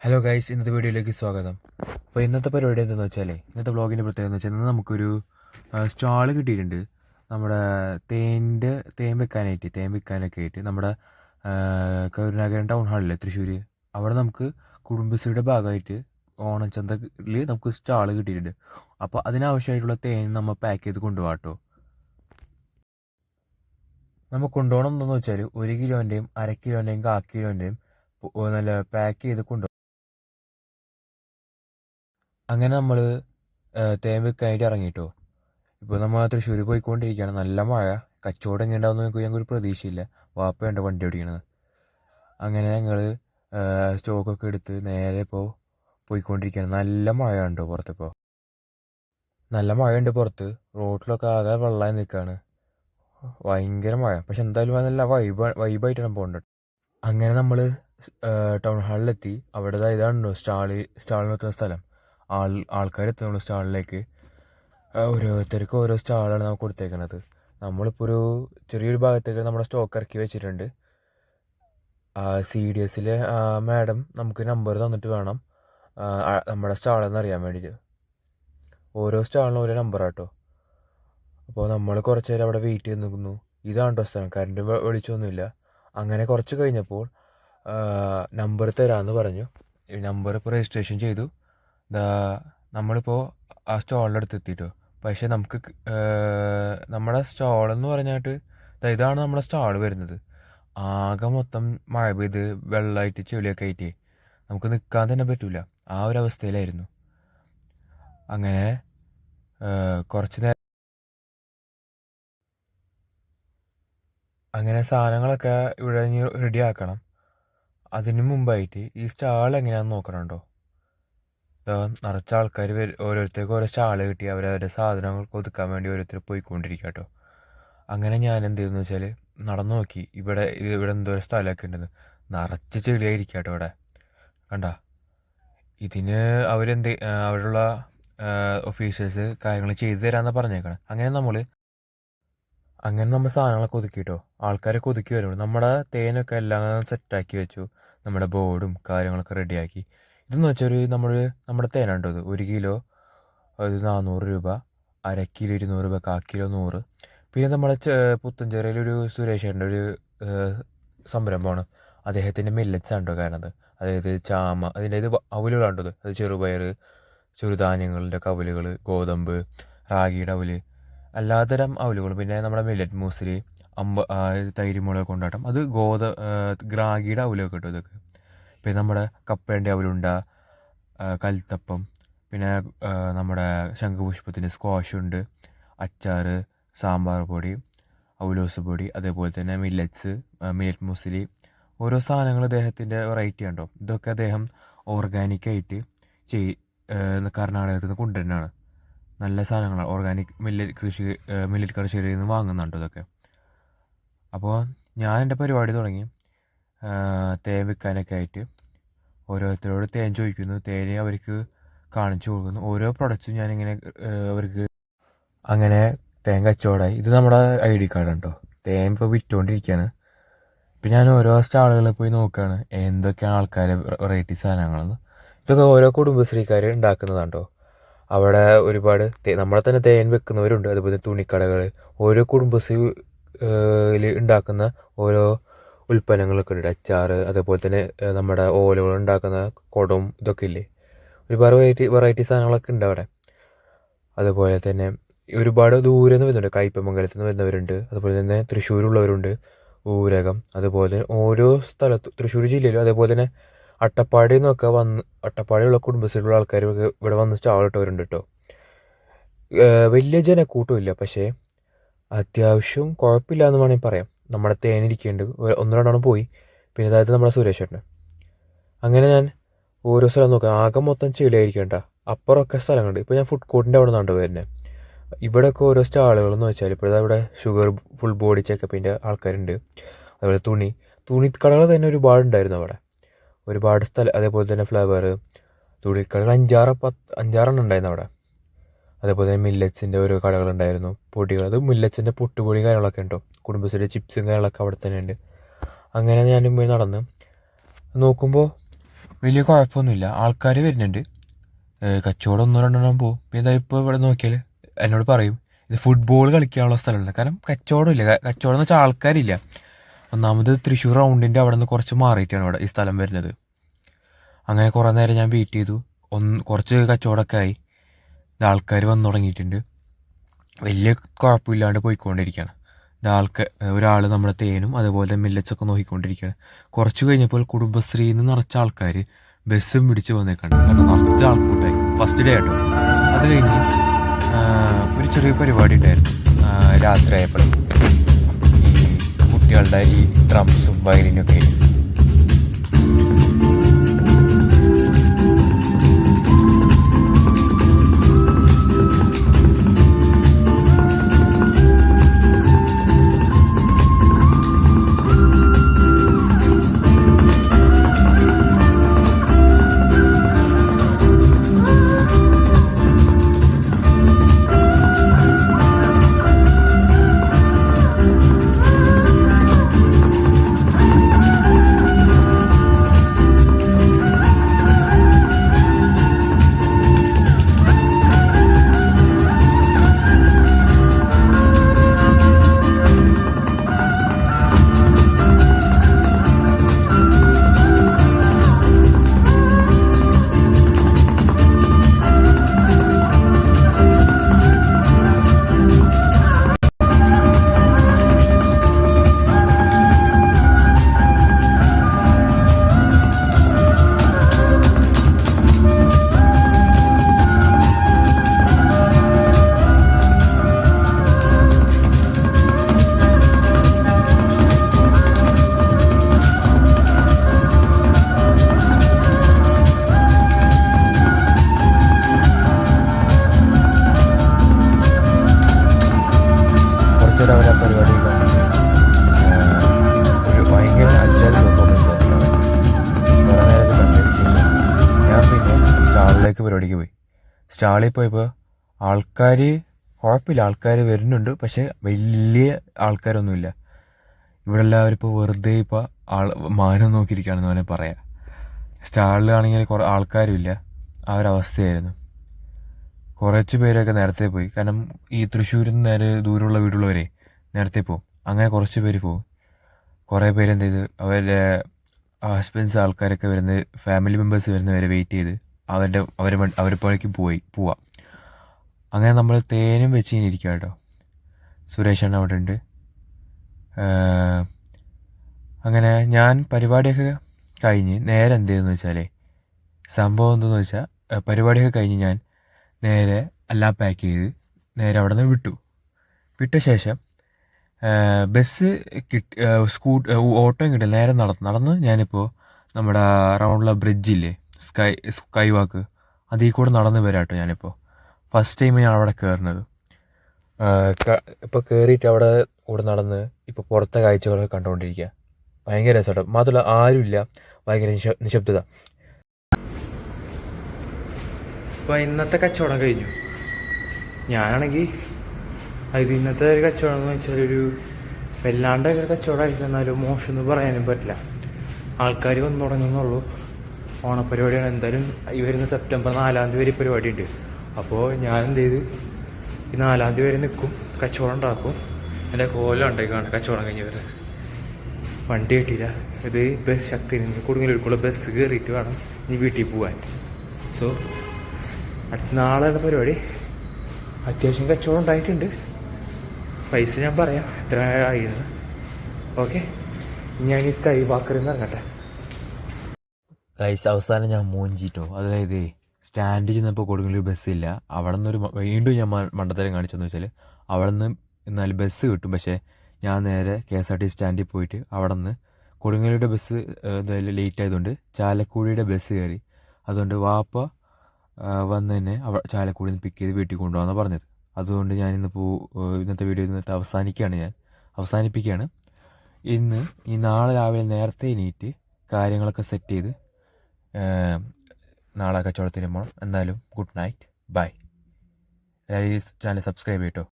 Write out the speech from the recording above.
Hello guys, ഇന്നത്തെ വീഡിയോയിലേക്ക് സ്വാഗതം. അപ്പോൾ ഇന്നത്തെ പരിപാടി എന്താണെന്ന് വെച്ചാൽ, ഇന്നത്തെ വ്ളോഗിൻ്റെ പ്രത്യേകത എന്ന് വെച്ചാൽ ഇന്ന് നമുക്കൊരു സ്റ്റാൾ കിട്ടിയിട്ടുണ്ട്. നമ്മുടെ തേൻ വിൽക്കാനൊക്കെ ആയിട്ട് നമ്മുടെ കരുനാഗരം ടൗൺ ഹാളിൽ തൃശ്ശൂർ, അവിടെ നമുക്ക് കുടുംബശ്രീയുടെ ഭാഗമായിട്ട് ഓണച്ചന്തയിൽ നമുക്ക് സ്റ്റാൾ കിട്ടിയിട്ടുണ്ട്. അപ്പോൾ അതിനാവശ്യമായിട്ടുള്ള തേൻ നമ്മൾ പാക്ക് ചെയ്ത് കൊണ്ടുപോകാം കേട്ടോ. നമ്മൾ കൊണ്ടുപോകണം എന്താണെന്ന് വെച്ചാൽ 1 കിലോൻ്റെയും 1/2 കിലോൻ്റെയും 1/4 കിലോൻ്റെയും നല്ല പാക്ക് ചെയ്ത് കൊണ്ടുപോകും. അങ്ങനെ നമ്മൾ തേൻ വിൽക്കാനായിട്ട് ഇറങ്ങിയിട്ടോ. ഇപ്പോൾ നമ്മൾ തൃശ്ശൂർ പോയിക്കൊണ്ടിരിക്കുകയാണ്. നല്ല മഴ, കച്ചവടം എങ്ങനെ ഉണ്ടാവുമെന്ന് ഞങ്ങൾക്കൊരു പ്രതീക്ഷയില്ല. വാപ്പയുണ്ട് വണ്ടി ഓടിക്കണത്. അങ്ങനെ ഞങ്ങൾ സ്റ്റോക്കൊക്കെ എടുത്ത് നേരെ ഇപ്പോൾ പോയിക്കൊണ്ടിരിക്കുകയാണ്. നല്ല മഴ ഉണ്ടോ പുറത്തിപ്പോൾ, നല്ല മഴയുണ്ട് പുറത്ത്. റോഡിലൊക്കെ ആകെ വെള്ളമായി നിൽക്കുകയാണ്, ഭയങ്കര മഴ. പക്ഷെ എന്തായാലും നല്ല വൈബായിട്ടാണ് പോകേണ്ടത്. അങ്ങനെ നമ്മൾ ടൗൺ ഹാളിലെത്തി. അവിടെ ഇതാണല്ലോ സ്റ്റാൾ നിർത്തുന്ന സ്ഥലം. ആൾക്കാർ എത്തുന്നുള്ളൂ സ്റ്റാളിലേക്ക്. ഓരോരുത്തർക്കും ഓരോ സ്റ്റാളാണ് നമുക്ക് കൊടുത്തേക്കുന്നത്. നമ്മളിപ്പോൾ ഒരു ചെറിയൊരു ഭാഗത്തേക്ക് നമ്മുടെ സ്റ്റോക്ക് ഇറക്കി വെച്ചിട്ടുണ്ട്. CDSലെ മാഡം നമുക്ക് നമ്പർ തന്നിട്ട് വേണം നമ്മുടെ സ്റ്റാളെന്ന് അറിയാൻ വേണ്ടിയിട്ട്. ഓരോ സ്റ്റാളിനും ഓരോ നമ്പറാട്ടോ. അപ്പോൾ നമ്മൾ കുറച്ച് നേരം അവിടെ വെയിറ്റ് ചെയ്ത് നിൽക്കുന്നു. ഇതാണ് കേട്ടോ സ്ഥലം, കറണ്ട് വെളിച്ചമൊന്നുമില്ല. അങ്ങനെ കുറച്ച് കഴിഞ്ഞപ്പോൾ നമ്പർ തരാമെന്ന് പറഞ്ഞു. ഈ നമ്പർ ഇപ്പോൾ രജിസ്ട്രേഷൻ ചെയ്തു. നമ്മളിപ്പോൾ ആ സ്റ്റാളിൻ്റെ അടുത്ത് എത്തിയിട്ടോ. പക്ഷേ നമുക്ക് നമ്മുടെ സ്റ്റാളെന്ന് പറഞ്ഞിട്ട് ഇതാണ് നമ്മുടെ സ്റ്റാൾ വരുന്നത്. ആകെ മൊത്തം മഴ പെയ്ത് വെള്ളമായിട്ട് ചെളിയൊക്കെ ആയിട്ട് നമുക്ക് നിൽക്കാൻ തന്നെ പറ്റില്ല. ആ ഒരു അവസ്ഥയിലായിരുന്നു. അങ്ങനെ കുറച്ച് നേരം അങ്ങനെ സാധനങ്ങളൊക്കെ ഇവിടെ റെഡി ആക്കണം. അതിന് മുമ്പായിട്ട് ഈ സ്റ്റാൾ എങ്ങനെയാണെന്ന് നോക്കണം കേട്ടോ. നിറച്ച ആൾക്കാർ ഓരോരുത്തർക്ക് ഓരോ സ്റ്റാൾ കിട്ടി അവരവരുടെ സാധനങ്ങൾക്ക് ഒതുക്കാൻ വേണ്ടി ഓരോരുത്തർ പോയിക്കൊണ്ടിരിക്കുക കേട്ടോ. അങ്ങനെ ഞാൻ എന്ത് ചെയ്തെന്ന് വെച്ചാൽ നടന്നു നോക്കി. ഇവിടെ എന്തോ ഒരു സ്ഥലമൊക്കെ ഉണ്ടെന്ന്, നിറച്ച് ചെളിയായിരിക്കുക കേട്ടോ ഇവിടെ. കണ്ട, ഇതിന് അവിടെയുള്ള ഒഫീഷ്യൽസ് കാര്യങ്ങൾ ചെയ്തു തരാമെന്നാണ് പറഞ്ഞേക്കണം. അങ്ങനെ നമ്മൾ സാധനങ്ങളൊക്കെ ഒതുക്കിയിട്ടോ. ആൾക്കാരൊക്കെ ഒതുക്കി വരുള്ളൂ. നമ്മുടെ തേനൊക്കെ എല്ലാം സെറ്റാക്കി വെച്ചു. നമ്മുടെ ബോർഡും കാര്യങ്ങളൊക്കെ റെഡിയാക്കി. ഇതെന്ന് വെച്ചാൽ നമ്മുടെ തേനുണ്ടോ, ഇത് 1 കിലോ അത് 400 രൂപ, 1/2 കിലോ 200 രൂപ, 1/4 കിലോ 100. പിന്നെ നമ്മുടെ പുത്തഞ്ചേരിയിലൊരു സുരേഷേട്ടൻ്റെ ഒരു സംരംഭമാണ്. അദ്ദേഹത്തിൻ്റെ മില്ലറ്റ്സ് ആണ് കേട്ടോ കാണുന്നത്. അതായത് ചാമ, അതിൻ്റെ ഇത് അവലുകളാണ്ടത്. അത് ചെറുപയർ, ചെറുധാന്യങ്ങളുടെ അവലുകൾ, ഗോതമ്പ്, റാഗിയുടെ അവല്, എല്ലാത്തരം അവലുകളും. പിന്നെ നമ്മുടെ മില്ലറ്റ് മൂസിലി, തൈര് മുളക് കൊണ്ടാട്ടം, അത് റാഗിയുടെ അവലൊക്കെ കിട്ടും ഇതൊക്കെ. പിന്നെ നമ്മുടെ കപ്പേൻ്റെ അവലുണ്ട, കൽത്തപ്പം, പിന്നെ നമ്മുടെ ശംഖുപുഷ്പത്തിൻ്റെ സ്ക്വാഷുണ്ട്, അച്ചാർ, സാമ്പാർ പൊടി, ഔലോസ് പൊടി, അതേപോലെ തന്നെ മില്ലറ്റ് മുസ്ലി, ഓരോ സാധനങ്ങൾ അദ്ദേഹത്തിൻ്റെ വെറൈറ്റി ഉണ്ടോ. ഇതൊക്കെ അദ്ദേഹം ഓർഗാനിക്കായിട്ട് കർണാടകത്തിൽ നിന്ന് കൊണ്ടുവരുന്നതാണ്. നല്ല സാധനങ്ങളാണ്. ഓർഗാനിക് മില്ലറ്റ് കൃഷിയിൽ നിന്ന് വാങ്ങുന്നുണ്ട് ഇതൊക്കെ. അപ്പോൾ ഞാൻ എൻ്റെ പരിപാടി തുടങ്ങി. തേൻ വിൽക്കാനൊക്കെ ആയിട്ട് ഓരോരുത്തരോട് തേൻ ചോദിക്കുന്നു. തേനെ അവർക്ക് കാണിച്ചു കൊടുക്കുന്നു. ഓരോ പ്രൊഡക്റ്റ്സും ഞാനിങ്ങനെ അവർക്ക് അങ്ങനെ തേൻ കച്ചവടമായി. ഇത് നമ്മുടെ ID കാർഡ് ഉണ്ടോ. തേൻ ഇപ്പോൾ വിറ്റുകൊണ്ടിരിക്കുകയാണ്. ഇപ്പം ഞാൻ ഓരോ സ്റ്റാളുകളിൽ പോയി നോക്കുകയാണ് എന്തൊക്കെയാണ് ആൾക്കാരെ വെറൈറ്റി സാധനങ്ങളെന്ന്. ഇതൊക്കെ ഓരോ കുടുംബശ്രീക്കാർ ഉണ്ടാക്കുന്നതാണ്ടോ. അവിടെ ഒരുപാട് നമ്മളെ തന്നെ തേൻ വെക്കുന്നവരുണ്ട്. അതുപോലെ തുണിക്കടകൾ, ഓരോ കുടുംബശ്രീയിൽ ഉണ്ടാക്കുന്ന ഓരോ ഉൽപ്പന്നങ്ങളൊക്കെ ഉണ്ട്. അച്ചാർ, അതേപോലെ തന്നെ നമ്മുടെ ഓലകൾ ഉണ്ടാക്കുന്ന കുടം, ഇതൊക്കെ ഇല്ലേ. ഒരുപാട് വെറൈറ്റി സാധനങ്ങളൊക്കെ ഉണ്ട് അവിടെ. അതുപോലെ തന്നെ ഒരുപാട് ദൂരെ നിന്ന് വരുന്നുണ്ട്. കയ്പമംഗലത്ത് നിന്ന് വരുന്നവരുണ്ട്. അതുപോലെ തന്നെ തൃശ്ശൂരുള്ളവരുണ്ട്, ഊരകം, അതുപോലെ ഓരോ സ്ഥലത്തും തൃശ്ശൂർ ജില്ലയിലും. അതേപോലെ തന്നെ അട്ടപ്പാടിയിൽ നിന്നൊക്കെ അട്ടപ്പാടിയുള്ള കുടുംബശ്രീയിലുള്ള ആൾക്കാർ ഇവിടെ വന്ന് സ്റ്റാൾ ഇട്ടവരുണ്ട് കേട്ടോ. വലിയ ജനക്കൂട്ടമില്ല, പക്ഷേ അത്യാവശ്യം കുഴപ്പമില്ല എന്ന് വേണമെങ്കിൽ പറയാം. നമ്മുടെ തേനിരിക്കേണ്ടത് 1-2 പോയി. പിന്നെ അതായത് നമ്മുടെ സുരേഷേട്ടന്. അങ്ങനെ ഞാൻ ഓരോ സ്ഥലം നോക്കാം. ആകെ മൊത്തം ചെളിയായിരിക്കണ്ട. അപ്പുറമൊക്കെ സ്ഥലങ്ങളുണ്ട്. ഇപ്പോൾ ഞാൻ ഫുഡ് കോർട്ടിൻ്റെ അവിടെ നിന്നാണ് വരുന്നത്. ഇവിടെയൊക്കെ ഓരോ സ്റ്റാളുകളെന്ന് വെച്ചാൽ ഇപ്പോഴത്തെ ഇവിടെ ഷുഗർ ഫുൾ ബോഡി ചെക്കപ്പിൻ്റെ ആൾക്കാരുണ്ട്. അതുപോലെ തുണിക്കടകൾ തന്നെ ഒരുപാടുണ്ടായിരുന്നു അവിടെ, ഒരുപാട് സ്ഥലം. അതേപോലെ തന്നെ ഫ്ലവർ, തുണിക്കടകൾ 5-6 ഉണ്ടായിരുന്നു അവിടെ. അതേപോലെ തന്നെ മില്ലറ്റ്സിൻ്റെ ഓരോ കടകളുണ്ടായിരുന്നു. പൊടികൾ, അത് മില്ലറ്റ്സിൻ്റെ പുട്ടുപൊടി കാര്യങ്ങളൊക്കെ ഉണ്ടോ. കുടുംബശ്രീയുടെ ചിപ്സും കാര്യങ്ങളൊക്കെ അവിടെ തന്നെ ഉണ്ട്. അങ്ങനെ ഞാനും പോയി നടന്ന് നോക്കുമ്പോൾ വലിയ കുഴപ്പമൊന്നുമില്ല, ആൾക്കാർ വരുന്നുണ്ട്. കച്ചവടം ഒന്നോ രണ്ടെണ്ണം പോകും. പിന്നെ ഇപ്പോൾ ഇവിടെ നോക്കിയാൽ എന്നോട് പറയും ഇത് ഫുട്ബോൾ കളിക്കാനുള്ള സ്ഥലമല്ല. കാരണം കച്ചവടമില്ല. കച്ചവടം എന്ന് വെച്ചാൽ ആൾക്കാരില്ല. ഒന്നാമത് തൃശ്ശൂർ റൗണ്ടിൻ്റെ അവിടെ നിന്ന് കുറച്ച് മാറിയിട്ടാണ് ഇവിടെ ഈ സ്ഥലം വരുന്നത്. അങ്ങനെ കുറേ നേരം ഞാൻ വെയിറ്റ് ചെയ്തു. കുറച്ച് കച്ചവടമൊക്കെ ആയി, ആൾക്കാർ വന്നു തുടങ്ങിയിട്ടുണ്ട്. വലിയ കുഴപ്പമില്ലാണ്ട് പോയിക്കൊണ്ടിരിക്കുകയാണ്. ഒരാൾ നമ്മുടെ തേനും അതുപോലെ മില്ലറ്റ്സൊക്കെ നോക്കിക്കൊണ്ടിരിക്കുകയാണ്. കുറച്ച് കഴിഞ്ഞപ്പോൾ കുടുംബശ്രീയിൽ നിന്ന് നിറച്ച ആൾക്കാർ ബസ്സും പിടിച്ച് വന്നേക്കാണ്. കാരണം നിറച്ച ആൾക്കൂട്ടായി. ഫസ്റ്റ് ഡേ ആട്ടോ. അത് കഴിഞ്ഞ് ഒരു ചെറിയ പരിപാടി ഉണ്ടായിരുന്നു രാത്രി ആയപ്പോഴും. ഈ കുട്ടികളുടെ ഈ ഡ്രംസും വയലിനും ഒക്കെ ആയിരുന്നു. കുറച്ചേരം അവർ ആ പരിപാടി ഒരു ഭയങ്കര അഞ്ചാറ് പെർഫോമൻസ് ആയിരുന്നു. കുറേ നേരം കണ്ടതിന് ശേഷം ഞാൻ പിന്നെ സ്റ്റാളിലേക്ക് പരിപാടിക്ക് പോയി. സ്റ്റാളിൽ പോയപ്പോൾ ആൾക്കാർ കുഴപ്പമില്ല, ആൾക്കാർ വരുന്നുണ്ട്. പക്ഷേ വലിയ ആൾക്കാരൊന്നുമില്ല. ഇവിടെ എല്ലാവരും ഇപ്പോൾ വെറുതെ ഇപ്പോൾ മാനം നോക്കിയിരിക്കുകയാണെന്ന് വേണേൽ പറയാം. സ്റ്റാളിലാണെങ്കിൽ കുറേ ആൾക്കാരുമില്ല. ആ ഒരവസ്ഥയായിരുന്നു. കുറച്ച് പേരൊക്കെ നേരത്തെ പോയി. കാരണം ഈ തൃശ്ശൂരിൽ നിന്ന് നേരെ ദൂരമുള്ള വീടുള്ളവരെ നേരത്തെ പോകും. അങ്ങനെ കുറച്ച് പേര് പോകും. കുറേ പേര് എന്ത് ചെയ്ത് അവരുടെ ഹസ്ബൻഡ്സ് ആൾക്കാരൊക്കെ വരുന്നത്, ഫാമിലി മെമ്പേഴ്സ് വരുന്നവരെ വെയിറ്റ് ചെയ്ത് അവരെപ്പോഴേക്കും പോവാം. അങ്ങനെ നമ്മൾ തേനും വെച്ച് ഇങ്ങനെ ഇരിക്കുക കേട്ടോ. സുരേഷ് അണ്ണ അവിടെ ഉണ്ട്. അങ്ങനെ ഞാൻ പരിപാടിയൊക്കെ കഴിഞ്ഞ് നേരെ എന്ത് ചെയ്തെന്ന് വെച്ചാൽ, സംഭവം എന്തെന്ന് വെച്ചാൽ പരിപാടിയൊക്കെ കഴിഞ്ഞ് ഞാൻ നേരെ എല്ലാം പാക്ക് ചെയ്ത് നേരെ അവിടെ നിന്ന് വിട്ട ശേഷം ബസ് ഓട്ടോയും കിട്ടില്ല. നേരെ നടന്ന് ഞാനിപ്പോൾ നമ്മുടെ റൗണ്ടിലെ ബ്രിഡ്ജില്ലേ, സ്കൈ വാക്ക്, അതിൽ കൂടെ നടന്ന് വരാം കേട്ടോ. ഞാനിപ്പോൾ ഫസ്റ്റ് ടൈം ഞാൻ അവിടെ കയറുന്നത്. ഇപ്പോൾ കയറിയിട്ട് അവിടെ കൂടെ നടന്ന് ഇപ്പോൾ പുറത്തെ കാഴ്ചകളൊക്കെ കണ്ടുകൊണ്ടിരിക്കുക. ഭയങ്കര രസമാട്ടോ. മാത്രമല്ല ആരുമില്ല, ഭയങ്കര നിശബ്ദത. ഇപ്പോൾ ഇന്നത്തെ കച്ചവടം കഴിഞ്ഞു. ഞാനാണെങ്കിൽ ഇന്നത്തെ ഒരു കച്ചവടം എന്ന് വെച്ചാൽ ഒരു വല്ലാണ്ട് ഒരു കച്ചവടമായിരിക്കും. എന്നാലും മോശം എന്ന് പറയാനും പറ്റില്ല. ആൾക്കാർ വന്നു തുടങ്ങുന്നുള്ളൂ. ഓണപ്പരിപാടിയാണ്. എന്തായാലും ഈ വരുന്ന സെപ്റ്റംബർ 4-ാം തീയതി വരെ പരിപാടി ഉണ്ട്. അപ്പോൾ ഞാൻ എന്ത് ചെയ്ത് ഈ 4-ാം തീയതി വരെ നിൽക്കും, കച്ചവടം ഉണ്ടാക്കും. എൻ്റെ കോലം ഉണ്ടായിക്കാണ് കച്ചവടം കഴിഞ്ഞ് വരുന്നത്. വണ്ടി കിട്ടിയില്ല. ഇത് ബസ് ശക്തി കൊടുങ്ങല്ലൂർക്കുള്ള ബസ് കയറിയിട്ട് വേണം നീ വീട്ടിൽ പോകാൻ. സോ അടുത്ത നാളെയുള്ള പരിപാടി. അത്യാവശ്യം കച്ചവടം ഉണ്ടായിട്ടുണ്ട്. പൈസ ഞാൻ പറയാം എത്ര ആയിരുന്നു. ഓക്കെ, ഞാൻ ഈ സ്കൈ വാക്കറിൽ നിന്ന് ഇറങ്ങട്ടെ. ഗൈസ്, അവസാനം ഞാൻ മൂഞ്ചിട്ടോ. അതായത് സ്റ്റാൻഡിൽ ചെന്നപ്പോൾ കൊടുങ്ങല്ലൂർ ബസ്സില്ല. അവിടെ നിന്നൊരു വീണ്ടും ഞാൻ മണ്ടത്തരം കാണിച്ചെന്ന് വെച്ചാൽ, അവിടെ നിന്ന് എന്നാലും ബസ് കിട്ടും. പക്ഷേ ഞാൻ നേരെ KSRTC സ്റ്റാൻഡിൽ പോയിട്ട് അവിടെ നിന്ന് കൊടുങ്ങല്ലൂരുടെ ബസ് എന്തായാലും ലേറ്റ് ആയതുകൊണ്ട് ചാലക്കുടിയുടെ ബസ് കയറി. അതുകൊണ്ട് വാപ്പ വന്ന് തന്നെ ചാലക്കുടിയിൽ നിന്ന് പിക്ക് ചെയ്ത് വീട്ടിൽ കൊണ്ടുപോകാമെന്നാണ് പറഞ്ഞത്. അതുകൊണ്ട് ഞാൻ ഇന്നത്തെ വീഡിയോ അവസാനിപ്പിക്കുകയാണ്. ഈ നാളെ രാവിലെ നേരത്തെ എണീറ്റ് കാര്യങ്ങളൊക്കെ സെറ്റ് ചെയ്ത് നാളെ കച്ചവടത്തിന് പോകണം. എന്തായാലും ഗുഡ് നൈറ്റ്, ബൈ. എല്ലാവരും ഈ ചാനൽ സബ്സ്ക്രൈബ് ചെയ്യട്ടോ.